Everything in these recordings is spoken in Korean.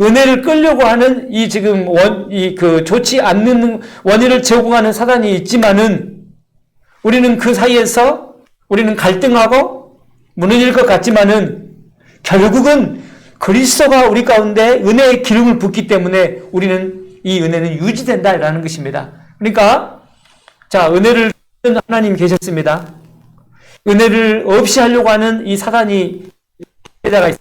은혜를 끌려고 하는 이 지금 좋지 않는 원인을 제공하는 사단이 있지만은 우리는 그 사이에서 우리는 갈등하고 무너질 것 같지만은 결국은 그리스도가 우리 가운데 은혜의 기름을 붓기 때문에 우리는 이 은혜는 유지된다라는 것입니다. 그러니까 자, 은혜를 주는 하나님 계셨습니다. 은혜를 없이 하려고 하는 이 사단이 있습니다.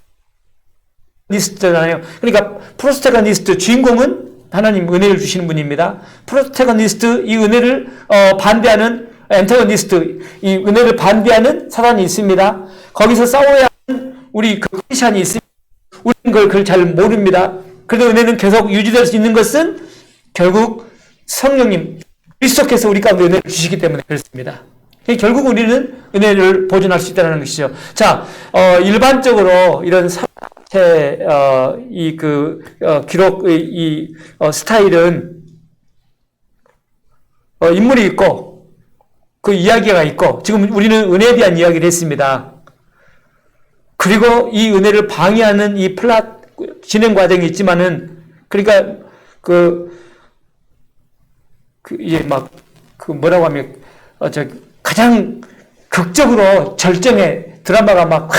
니스트잖아요. 그러니까 프로스테가니스트 주인공은 하나님 은혜를 주시는 분입니다. 프로스테가니스트 이 은혜를 반대하는 엔터거니스트 이 은혜를 반대하는 사단이 있습니다. 거기서 싸워야 하는 우리 그 크리스찬이 있습니다. 우리는 그걸 잘 모릅니다. 그래도 은혜는 계속 유지될 수 있는 것은 결국 성령님 그리스도께서 우리 가운데 은혜를 주시기 때문에 그렇습니다. 결국 우리는 은혜를 보존할 수 있다는 것이죠. 자, 일반적으로 이런 기록의 스타일은 인물이 있고 그 이야기가 있고 지금 우리는 은혜에 대한 이야기를 했습니다. 그리고 이 은혜를 방해하는 이 플랫 진행 과정이 있지만은 그러니까 뭐라고 하면 가장 극적으로 절정의 드라마가 막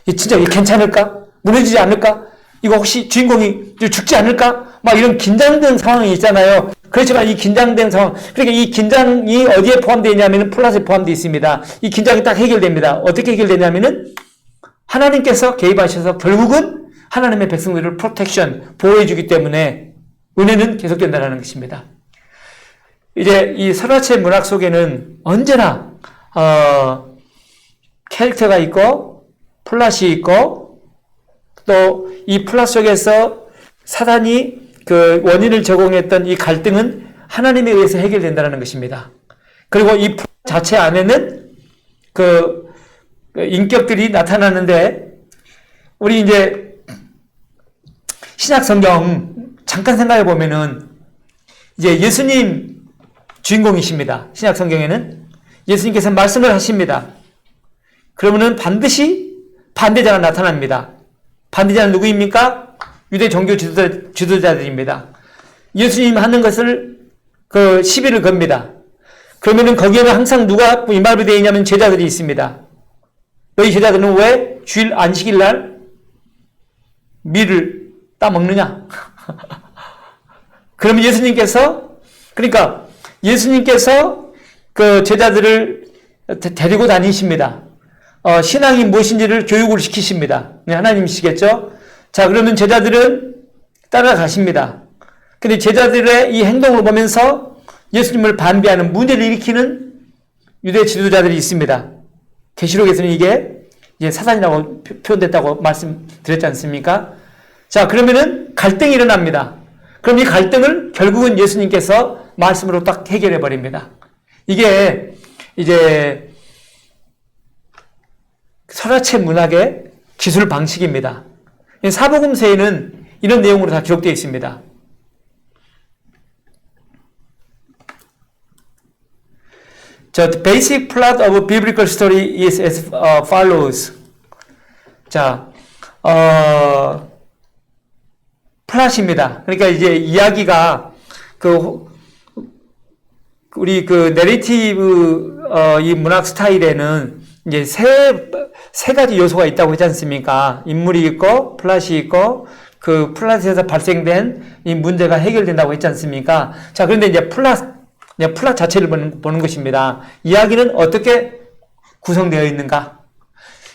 진짜 이게 괜찮을까? 무너지지 않을까? 이거 혹시 주인공이 죽지 않을까? 막 이런 긴장된 상황이 있잖아요. 그렇지만 이 긴장된 상황, 그러니까 이 긴장이 어디에 포함되어 있냐면은 플러스에 포함되어 있습니다. 이 긴장이 딱 해결됩니다. 어떻게 해결되냐면은 하나님께서 개입하셔서 결국은 하나님의 백성들을 프로텍션, 보호해주기 때문에 은혜는 계속된다는 것입니다. 이제 이 설화체 문학 속에는 언제나 캐릭터가 있고 플롯이 있고 또 이 플롯 속에서 사단이 그 원인을 제공했던 이 갈등은 하나님에 의해서 해결된다는 것입니다. 그리고 이 플롯 자체 안에는 그 인격들이 나타나는데 우리 이제 신약 성경 잠깐 생각해 보면은 이제 예수님 주인공이십니다. 신약 성경에는 예수님께서 말씀을 하십니다. 그러면은 반드시 반대자가 나타납니다. 반대자는 누구입니까? 유대 종교 지도자들입니다. 예수님 하는 것을 시비를 겁니다. 그러면은 거기에는 항상 누가 인발이 되어 있냐면 제자들이 있습니다. 너희 제자들은 왜 주일 안식일 날 밀을 따먹느냐? 그러면 그러니까 예수님께서 그 제자들을 데리고 다니십니다. 신앙이 무엇인지를 교육을 시키십니다. 하나님이시겠죠? 자, 그러면 제자들은 따라가십니다. 근데 제자들의 이 행동을 보면서 예수님을 반대하는 문제를 일으키는 유대 지도자들이 있습니다. 계시록에서는 이게 이제 사단이라고 표현됐다고 말씀드렸지 않습니까? 자, 그러면은 갈등이 일어납니다. 그럼 이 갈등을 결국은 예수님께서 말씀으로 딱 해결해 버립니다. 이게 이제 설화체 문학의 기술 방식입니다. 사복음서에는 이런 내용으로 다 기록되어 있습니다. The basic plot of a biblical story is as follows. 자, 플롯입니다. 그러니까 이제 이야기가 우리 내레이티브 이 문학 스타일에는 이제 세 가지 요소가 있다고 하지 않습니까? 인물이 있고 플롯이 있고 그 플롯에서 발생된 이 문제가 해결된다고 했지 않습니까? 자, 그런데 이제 플롯 자체를 보는 것입니다. 이야기는 어떻게 구성되어 있는가?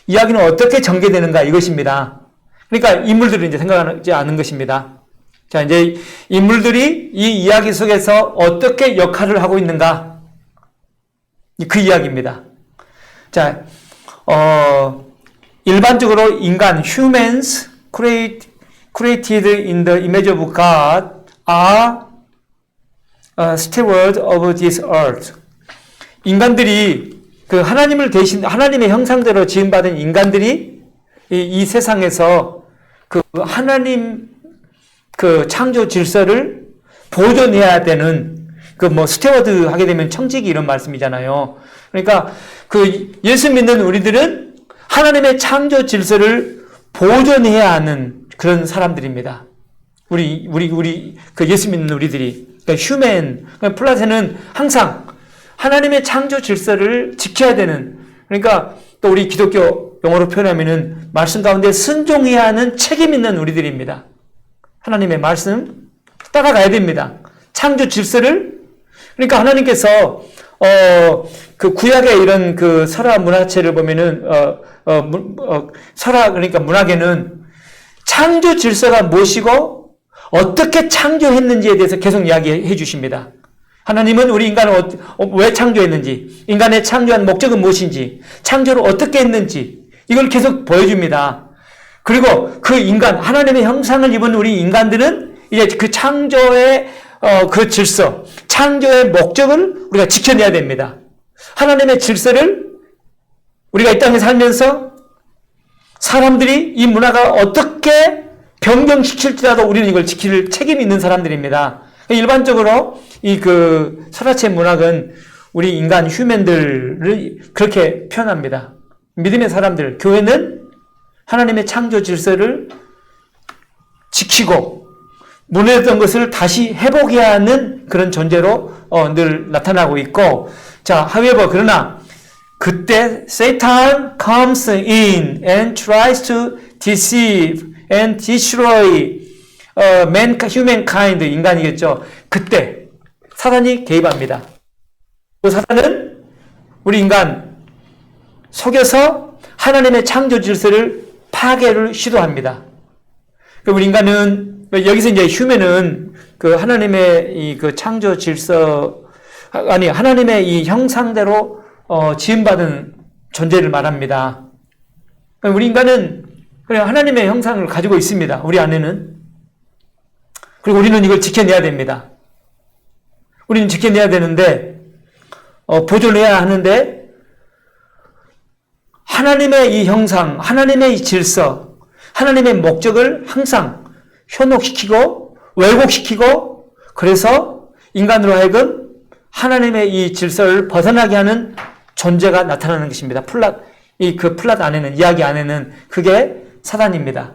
이야기는 어떻게 전개되는가? 이것입니다. 그러니까 인물들을 이제 생각하지 않은 것입니다. 자, 이제 인물들이 이 이야기 속에서 어떻게 역할을 하고 있는가? 그 이야기입니다. 자, 일반적으로 인간, humans created in the image of God are stewards of this earth. 인간들이 하나님의 형상대로 지음받은 인간들이 이 세상에서 하나님 창조 질서를 보존해야 되는 스튜어드 하게 되면 청지기 이런 말씀이잖아요. 그러니까 예수 믿는 우리들은 하나님의 창조 질서를 보존해야 하는 그런 사람들입니다. 그 예수 믿는 우리들이. 그러니까 휴맨, 그러니까 플라세는 항상 하나님의 창조 질서를 지켜야 되는, 그러니까 또 우리 기독교 용어로 표현하면은 말씀 가운데 순종해야 하는 책임 있는 우리들입니다. 하나님의 말씀 따라가야 됩니다. 창조 질서를, 그러니까 하나님께서 그 구약의 이런 그 설화 문화체를 보면은 설화, 그러니까 문학에는 창조 질서가 무엇이고 어떻게 창조했는지에 대해서 계속 이야기해 주십니다. 하나님은 우리 인간을 왜 창조했는지, 인간의 창조한 목적은 무엇인지, 창조를 어떻게 했는지 이걸 계속 보여줍니다. 그리고 그 인간, 하나님의 형상을 입은 우리 인간들은 이제 그 창조의 그 질서, 창조의 목적을 우리가 지켜내야 됩니다. 하나님의 질서를 우리가 이 땅에 살면서 사람들이 이 문화가 어떻게 변경시킬지라도 우리는 이걸 지킬 책임이 있는 사람들입니다. 일반적으로 이 그 설화체 문학은 우리 인간 휴맨들을 그렇게 표현합니다. 믿음의 사람들, 교회는 하나님의 창조 질서를 지키고 무너졌던 것을 다시 회복해야 하는 그런 존재로 늘 나타나고 있고, 자, however, 그러나 그때 Satan comes in and tries to deceive and destroy humankind, 인간이겠죠. 그때 사단이 개입합니다. 그 사단은 우리 인간 속여서 하나님의 창조 질서를 파괴를 시도합니다. 우리 인간은, 여기서 이제 휴맨은 그 하나님의 이 그 창조 질서, 아니, 하나님의 이 형상대로 지음받은 존재를 말합니다. 우리 인간은 그냥 하나님의 형상을 가지고 있습니다. 우리 안에는. 그리고 우리는 이걸 지켜내야 됩니다. 우리는 지켜내야 되는데, 보존해야 하는데, 하나님의 이 형상, 하나님의 이 질서, 하나님의 목적을 항상 현혹시키고, 왜곡시키고, 그래서 인간으로 하여금 하나님의 이 질서를 벗어나게 하는 존재가 나타나는 것입니다. 플랫 안에는, 이야기 안에는 그게 사단입니다.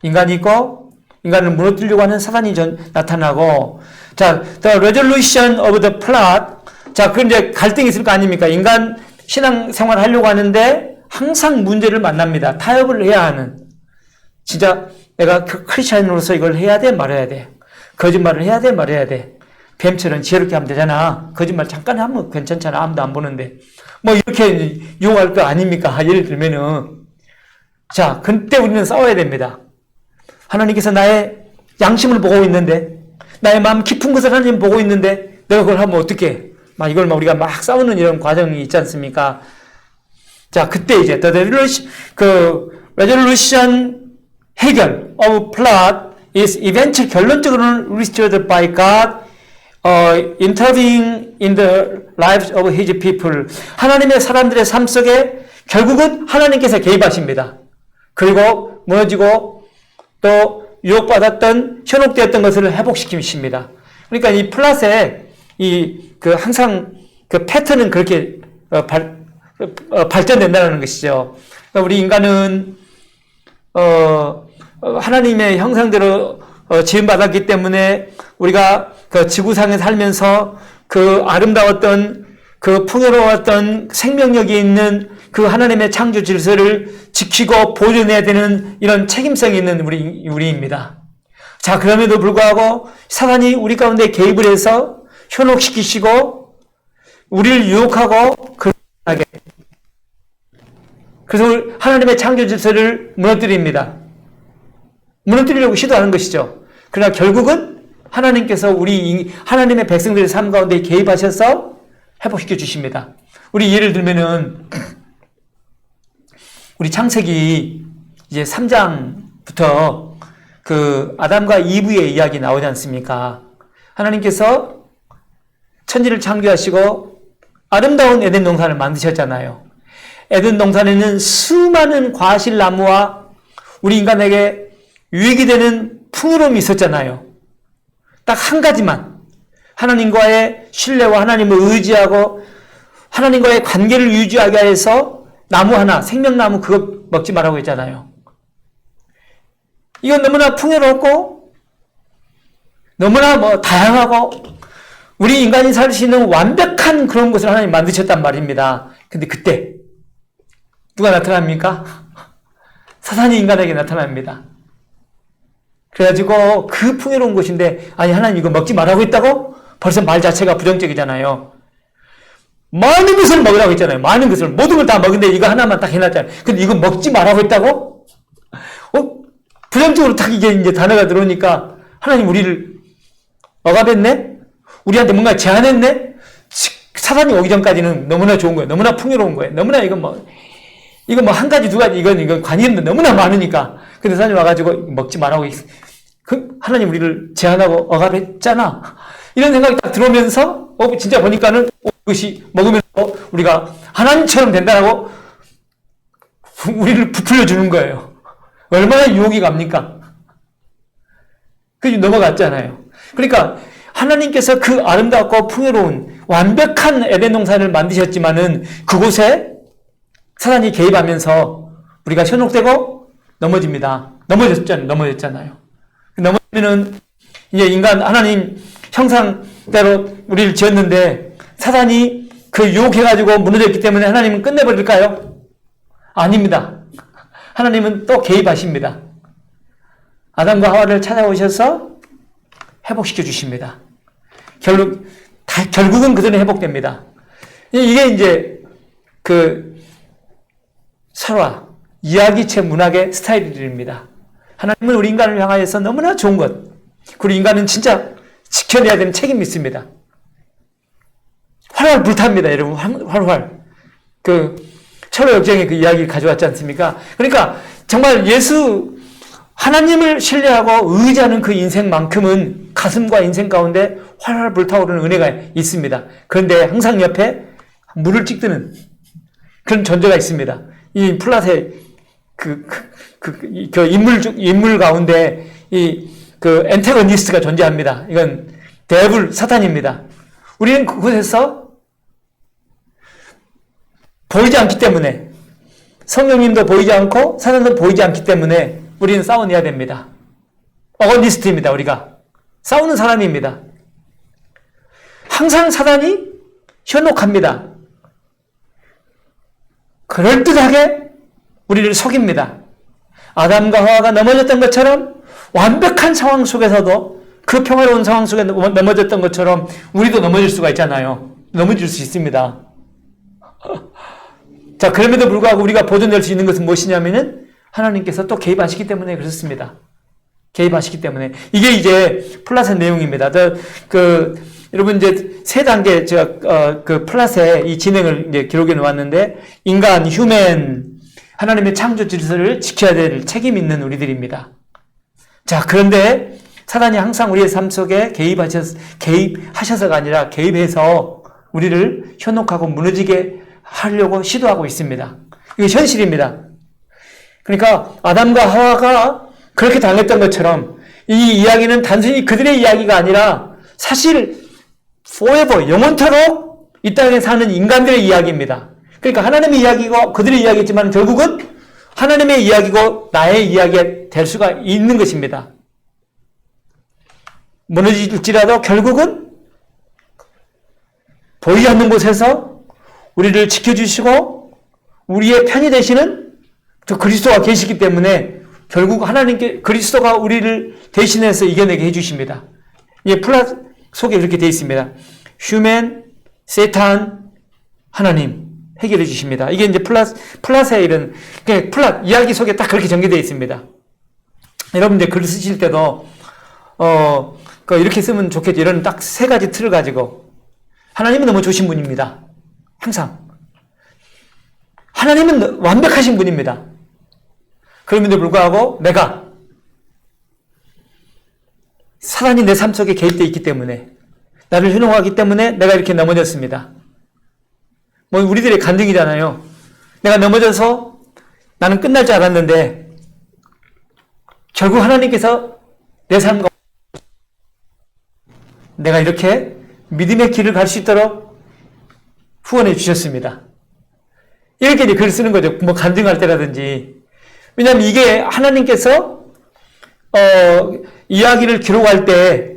인간이 있고, 인간을 무너뜨리려고 하는 사단이 나타나고, 자, the resolution of the plot. 자, 그 이제 갈등이 있을 거 아닙니까? 인간 신앙생활 하려고 하는데 항상 문제를 만납니다. 타협을 해야 하는. 진짜 내가 크리스찬으로서 이걸 해야 돼, 말아야 돼. 거짓말을 해야 돼, 말아야 돼. 뱀처럼 지혜롭게 하면 되잖아. 거짓말 잠깐 하면 괜찮잖아. 아무도 안 보는데. 뭐 이렇게 유혹할 거 아닙니까? 예를 들면은. 자, 그때 우리는 싸워야 됩니다. 하나님께서 나의 양심을 보고 있는데, 나의 마음 깊은 것을 하나님 보고 있는데, 내가 그걸 하면 어떡해? 이걸 우리가 막 싸우는 이런 과정이 있지 않습니까? 자, 그때 이제, resolution 해결 of plot is eventually 결론적으로는 restored by God, intervening in the lives of His people. 하나님의 사람들의 삶 속에 결국은 하나님께서 개입하십니다. 그리고 무너지고 또 유혹받았던, 현혹되었던 것을 회복시키십니다. 그러니까 이 플랫의 항상 그 패턴은 그렇게 발전된다는 것이죠. 그러니까 우리 인간은 하나님의 형상대로 지음받았기 때문에 우리가 그 지구상에 살면서 그 아름다웠던, 그 풍요로웠던 생명력이 있는 그 하나님의 창조 질서를 지키고 보존해야 되는 이런 책임성이 있는 우리입니다. 자, 그럼에도 불구하고 사단이 우리 가운데 개입을 해서 현혹시키시고 우리를 유혹하고 그러게. 그래서 하나님의 창조 질서를 무너뜨립니다. 무너뜨리려고 시도하는 것이죠. 그러나 결국은 하나님께서 하나님의 백성들의 삶 가운데 개입하셔서 회복시켜 주십니다. 우리 예를 들면은 우리 창세기 이제 3장부터 그 아담과 이브의 이야기 나오지 않습니까? 하나님께서 천지를 창조하시고 아름다운 에덴 동산을 만드셨잖아요. 에덴 동산에는 수많은 과실나무와 우리 인간에게 유익이 되는 풍요로움이 있었잖아요. 딱 한 가지만, 하나님과의 신뢰와 하나님을 의지하고 하나님과의 관계를 유지하게 해서 나무 하나, 생명나무 그거 먹지 말라고 했잖아요. 이건 너무나 풍요롭고 너무나 다양하고 우리 인간이 살 수 있는 완벽한 그런 것을 하나님 만드셨단 말입니다. 근데 그때 누가 나타납니까? 사탄이 인간에게 나타납니다. 그래가지고 그 풍요로운 것인데 아니 하나님 이거 먹지 말라고 했다고? 벌써 말 자체가 부정적이잖아요. 많은 것을 먹으라고 했잖아요. 많은 것을 모든 걸 다 먹는데 이거 하나만 딱 해놨잖아요. 근데 이거 먹지 말라고 했다고? 부정적으로 딱 이게 이제 단어가 들어오니까 하나님 우리를 억압했네? 우리한테 뭔가 제한했네? 사단이 오기 전까지는 너무나 좋은 거예요. 너무나 풍요로운 거예요. 너무나 이건 한 가지, 두 가지, 이건 관이 없는데 너무나 많으니까. 근데 사단이 와가지고 먹지 말라고, 하나님 우리를 제한하고 억압했잖아. 이런 생각이 딱 들어오면서, 진짜 보니까는 이것이 먹으면서 우리가 하나님처럼 된다고 우리를 부풀려 주는 거예요. 얼마나 유혹이 갑니까? 그게 넘어갔잖아요. 그러니까 하나님께서 그 아름답고 풍요로운 완벽한 에덴 동산을 만드셨지만은 그곳에 사단이 개입하면서 우리가 현혹되고 넘어집니다. 넘어졌잖아요. 넘어지면은 이제 인간 하나님 형상대로 우리를 지었는데 사단이 그 유혹해가지고 무너졌기 때문에 하나님은 끝내버릴까요? 아닙니다. 하나님은 또 개입하십니다. 아담과 하와를 찾아오셔서 회복시켜 주십니다. 결국은 그들은 회복됩니다. 이게 이제 그 설화, 이야기책 문학의 스타일입니다. 하나님은 우리 인간을 향하여서 너무나 좋은 것, 그리고 인간은 진짜 지켜내야 되는 책임이 있습니다. 활활 불탑니다, 여러분. 활활. 철로 역정의 그 이야기를 가져왔지 않습니까? 그러니까 정말 하나님을 신뢰하고 의지하는 그 인생만큼은 가슴과 인생 가운데 활활 불타오르는 은혜가 있습니다. 그런데 항상 옆에 물을 찍드는 그런 존재가 있습니다. 이 플라세 인물 가운데 엔테거니스트가 존재합니다. 이건 사탄입니다. 우리는 그곳에서 보이지 않기 때문에 성령님도 보이지 않고 사탄도 보이지 않기 때문에 우리는 싸워내야 됩니다. 어거니스트입니다. 우리가 싸우는 사람입니다. 항상 사단이 현혹합니다. 그럴듯하게 우리를 속입니다. 아담과 하와가 넘어졌던 것처럼 완벽한 상황 속에서도 그 평화로운 상황 속에 넘어졌던 것처럼 우리도 넘어질 수가 있잖아요. 넘어질 수 있습니다. 자, 그럼에도 불구하고 우리가 보존될 수 있는 것은 무엇이냐면은 하나님께서 또 개입하시기 때문에 그렇습니다. 개입하시기 때문에. 이게 이제 플라세 내용입니다. 여러분 이제 세 단계 제가 플라세 이 진행을 이제 기록해 놓았는데 인간, 휴먼, 하나님의 창조 질서를 지켜야 될 책임 있는 우리들입니다. 자, 그런데 사단이 항상 우리의 삶 속에 개입하셔서가 아니라 개입해서 우리를 현혹하고 무너지게 하려고 시도하고 있습니다. 이게 현실입니다. 그러니까 아담과 하와가 그렇게 당했던 것처럼 이 이야기는 단순히 그들의 이야기가 아니라 사실 forever, 영원토록 이 땅에 사는 인간들의 이야기입니다. 그러니까 하나님의 이야기고 그들의 이야기지만 결국은 하나님의 이야기고 나의 이야기가 될 수가 있는 것입니다. 무너질지라도 결국은 보이지 않는 곳에서 우리를 지켜주시고 우리의 편이 되시는 저 그리스도가 계시기 때문에 결국 하나님께 그리스도가 우리를 대신해서 이겨내게 해주십니다. 이 플라 속에 이렇게 되어 있습니다. 휴먼, 세탄, 하나님 해결해 주십니다. 이게 이제 플라스의 이런 이야기 속에 딱 그렇게 전개되어 있습니다. 여러분들 글 쓰실 때도 이렇게 쓰면 좋겠죠. 이런 딱 세 가지 틀을 가지고 하나님은 너무 좋으신 분입니다. 항상 하나님은 완벽하신 분입니다. 그럼에도 불구하고 내가 사단이 내 삶 속에 개입되어 있기 때문에 나를 현혹하기 때문에 내가 이렇게 넘어졌습니다. 우리들의 간증이잖아요. 내가 넘어져서 나는 끝날 줄 알았는데 결국 하나님께서 내 삶과 내가 이렇게 믿음의 길을 갈 수 있도록 후원해 주셨습니다. 이렇게 이제 글을 쓰는 거죠. 간증할 때라든지. 왜냐하면 이게 하나님께서 이야기를 기록할 때,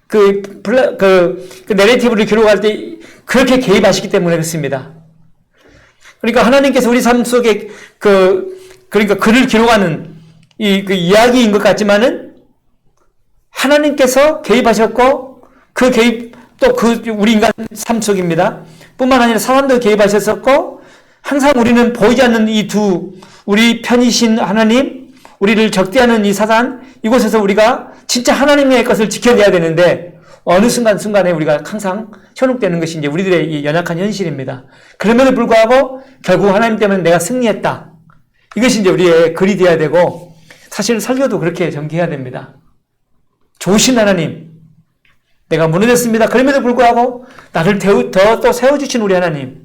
그 내레이티브를 기록할 때 그렇게 개입하시기 때문에 그렇습니다. 그러니까 하나님께서 우리 삶 속에 그러니까 글을 기록하는 그 이야기인 것 같지만은 하나님께서 개입하셨고 그 개입 또 우리 인간 삶 속입니다. 뿐만 아니라 사람도 개입하셨었고 항상 우리는 보이지 않는 우리 편이신 하나님, 우리를 적대하는 이 사단, 이곳에서 우리가 진짜 하나님의 것을 지켜내야 되는데 어느 순간에 우리가 항상 현혹되는 것이 이제 우리들의 이 연약한 현실입니다. 그럼에도 불구하고 결국 하나님 때문에 내가 승리했다. 이것이 이제 우리의 글이 되어야 되고 사실 설교도 그렇게 전개해야 됩니다. 좋으신 하나님, 내가 무너졌습니다. 그럼에도 불구하고 나를 더 세워주신 우리 하나님.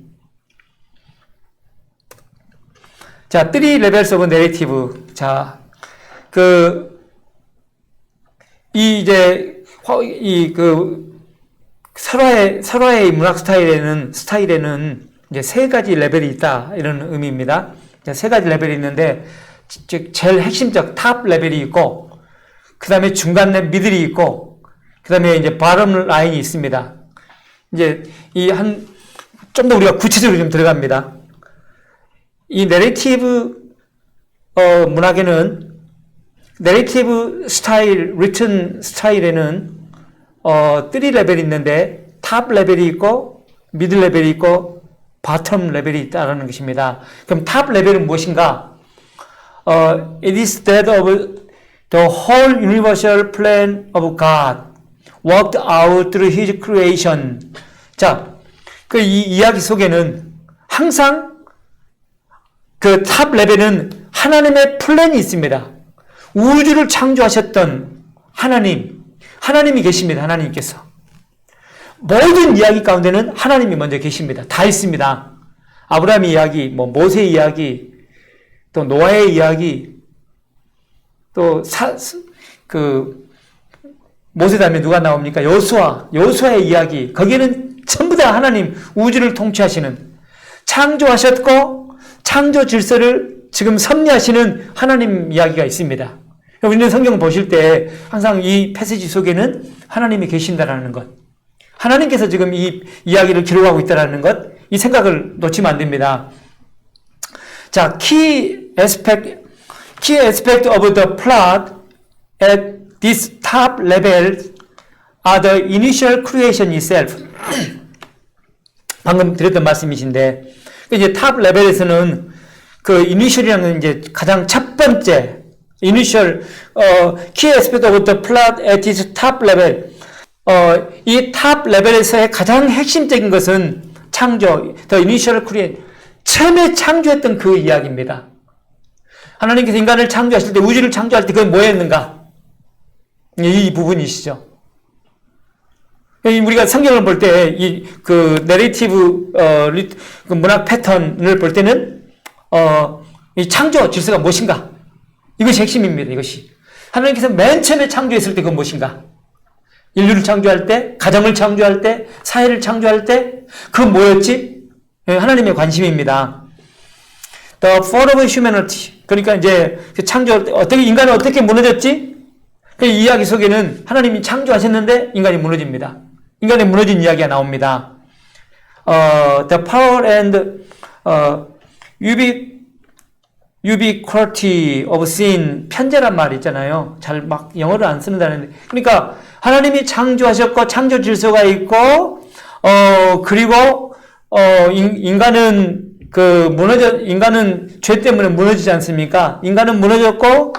자, 3 levels of narrative. 자, 설화의 문학 스타일에는 이제 3가지 레벨이 있다. 이런 의미입니다. 3가지 레벨이 있는데, 제일 핵심적 탑 레벨이 있고, 그 다음에 중간 미들이 있고, 그 다음에 이제 바텀 라인이 있습니다. 이제 좀 더 우리가 구체적으로 좀 들어갑니다. 이 내레이티브 문학에는 내레이티브 스타일, 리튼 스타일에는 3 레벨이 있는데 탑 레벨이 있고 미들 레벨이 있고 바텀 레벨이 있다는 것입니다. 그럼 탑 레벨은 무엇인가? It is that of the whole universal plan of God worked out through His creation. 자, 이 이야기 속에는 항상 그 탑 레벨은 하나님의 플랜이 있습니다. 우주를 창조하셨던 하나님이 계십니다. 하나님께서. 모든 이야기 가운데는 하나님이 먼저 계십니다. 다 있습니다. 아브라함의 이야기, 모세의 이야기, 또 노아의 이야기, 또 모세 다음에 누가 나옵니까? 여호수아의 이야기. 거기에는 전부 다 하나님, 우주를 통치하시는, 창조하셨고 창조 질서를 지금 섭리하시는 하나님 이야기가 있습니다. 우리는 성경 보실 때 항상 이 패시지 속에는 하나님이 계신다라는 것, 하나님께서 지금 이 이야기를 기록하고 있다라는 것, 이 생각을 놓치면 안 됩니다. 자, key aspect of the plot at this top level are the initial creation itself. 방금 드렸던 말씀이신데, 이제 탑 레벨에서는 그 이니셜이라는 이제 가장 첫 번째 initial key aspect of the plot at its top level. 이 탑 레벨에서의 가장 핵심적인 것은 창조, the initial creation. 처음에 창조했던 그 이야기입니다. 하나님께서 인간을 창조하실 때, 우주를 창조할 때 그건 뭐였는가? 이 부분이시죠. 우리가 성경을 볼 때, 내레이티브, 문학 패턴을 볼 때는, 이 창조 질서가 무엇인가? 이것이 핵심입니다, 이것이. 하나님께서 맨 처음에 창조했을 때 그건 무엇인가? 인류를 창조할 때, 가정을 창조할 때, 사회를 창조할 때, 그건 뭐였지? 하나님의 관심입니다. The fall of humanity. 그러니까 이제, 인간은 어떻게 무너졌지? 그 이야기 속에는 하나님이 창조하셨는데, 인간이 무너집니다. 인간의 무너진 이야기가 나옵니다. The power and ubiquity of sin, 편재란 말이 있잖아요. 잘 막 영어를 안 쓰는다는데, 그러니까 하나님이 창조하셨고 창조 질서가 있고 그리고 인간은 인간은 죄 때문에 무너지지 않습니까? 인간은 무너졌고